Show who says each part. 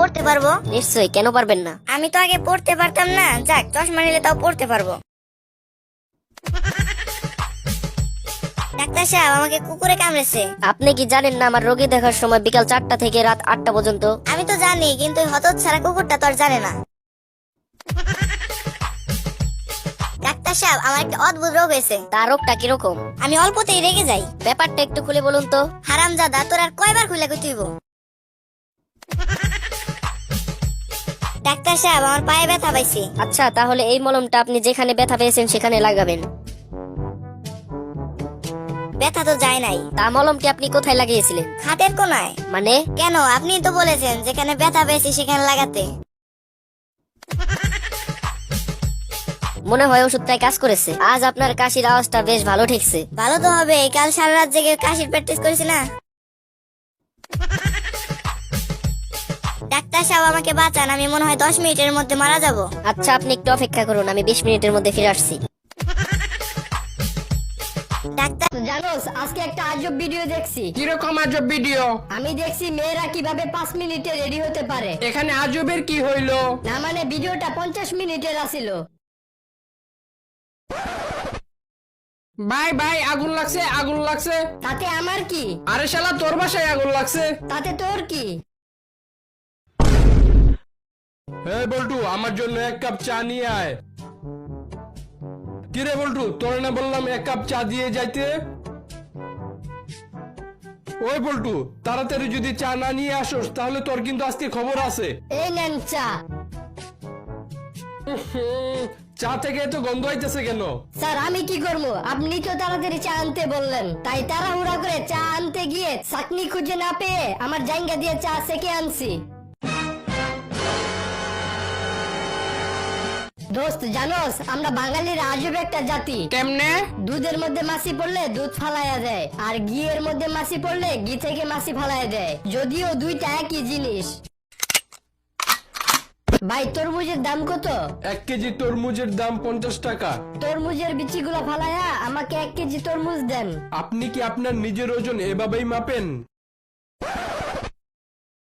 Speaker 1: পড়তে পারবো?
Speaker 2: নিশ্চয়ই, কেন পারবেন না?
Speaker 1: আমি তো আগে পড়তে পারতাম না, যাক চশমা নিলে তাও পড়তে পারবো। ডাক্তার সাহেব, আমাকে কুকুরে কামড়েছে।
Speaker 2: আপনি কি জানেন না আমার রোগী দেখার সময় বিকাল 4টা থেকে রাত 8টা পর্যন্ত?
Speaker 1: আমি তো জানি, কিন্তু হতচ্ছাড়া কুকুরটা তো আর জানে না। ডাক্তার সাহেব, আমার একটা অদ্ভুত রোগ হয়েছে।
Speaker 2: তার রোগটা কিরকম?
Speaker 1: আমি অল্পতেই রেগে যাই।
Speaker 2: ব্যাপারটা একটু খুলে বলুন তো।
Speaker 1: হারামজাদা, তোর আর কয়বার খুলে কইতেইব? ডাক্তার সাহেব, আমার পায়ে ব্যথা পাইছি।
Speaker 2: আচ্ছা, তাহলে এই মলমটা আপনি যেখানে ব্যথা পেয়েছেন সেখানে লাগাবেন।
Speaker 1: ব্যথা তো যায় নাই।
Speaker 2: তা মলমটি আপনি কোথায় লাগিয়েছিলেন?
Speaker 1: হাতের কোনায়।
Speaker 2: মানে?
Speaker 1: কেন, আপনি তো বলেছেন যেখানে ব্যথা পেয়েছি সেখানে লাগাতে।
Speaker 2: মনে হয় ওষুধটাই কাজ করেছে। আজ আপনার কাশির আওয়াজটা বেশ ভালো ঠেকছে।
Speaker 1: ভালো তো হবে, কাল সারা রাত জেগে কাশির প্র্যাকটিস করেছি না। ডাক্তার সাহেব, আমাকে বাঁচান, আমি মনে হয় 10 মিনিটের মধ্যে মারা যাব।
Speaker 2: আচ্ছা, আপনি একটু অপেক্ষা করুন, আমি 20 মিনিটের মধ্যে ফিরে আসছি।
Speaker 1: ডাক্তার,
Speaker 3: জানোস আজকে একটা আজব ভিডিও দেখছি।
Speaker 4: কিরকম আজব ভিডিও?
Speaker 3: আমি দেখছি মেয়েরা কিভাবে 5 মিনিটে রেডি হতে পারে।
Speaker 4: এখানে আজবের কি হইলো?
Speaker 3: না মানে ভিডিওটা 50 মিনিটের আছিল।
Speaker 4: ভাই ভাই, আগুন লাগছে, আগুন লাগছে।
Speaker 3: তাতে আমার কি?
Speaker 4: আরে শালা, তোর বাসায় আগুন লাগছে।
Speaker 3: তাতে তোর কি?
Speaker 4: এই বল্টু, আমার জন্য 1 কাপ চা নিয়ে আয়। কিরে বল্টু, তোরে না বললাম 1 কাপ চা দিয়ে যাইতে? ওই বল্টু, তাড়াতাড়ি যদি চা না নিয়ে আসোস তাহলে তোর কিন্তু আজকে খবর আছে।
Speaker 3: এই নেন চা।
Speaker 4: চা থেকে এত গন্ধ হইতেছে কেন?
Speaker 3: স্যার আমি কি করবো, আপনি তো তাড়াতাড়ি চা আনতে বললেন, তাই তাড়াহুড়া করে চা আনতে গিয়ে চাকনি খুঁজে না পেয়ে আমার জায়গা দিয়ে চা সেকে আনছি। দোস্ত জানোস, আমরা বাঙালির আজব একটা জাতি।
Speaker 4: কেমনে?
Speaker 3: দুধের মধ্যে মাছি পড়লে দুধ ফালাইয়া দেয়, আর ঘিয়ের মধ্যে মাছি পড়লে ঘি থেকে মাছি ফালাইয়া দেয়, যদিও দুইটা একই জিনিস। ভাই তরমুজের দাম কত?
Speaker 4: 1 কেজি তরমুজের দাম 50 টাকা।
Speaker 3: তরমুজের বিচিগুলো ফালাইয়া আমাকে 1 কেজি তরমুজ দেন।
Speaker 4: আপনি কি আপনার নিজের ওজন এভাবেই মাপেন?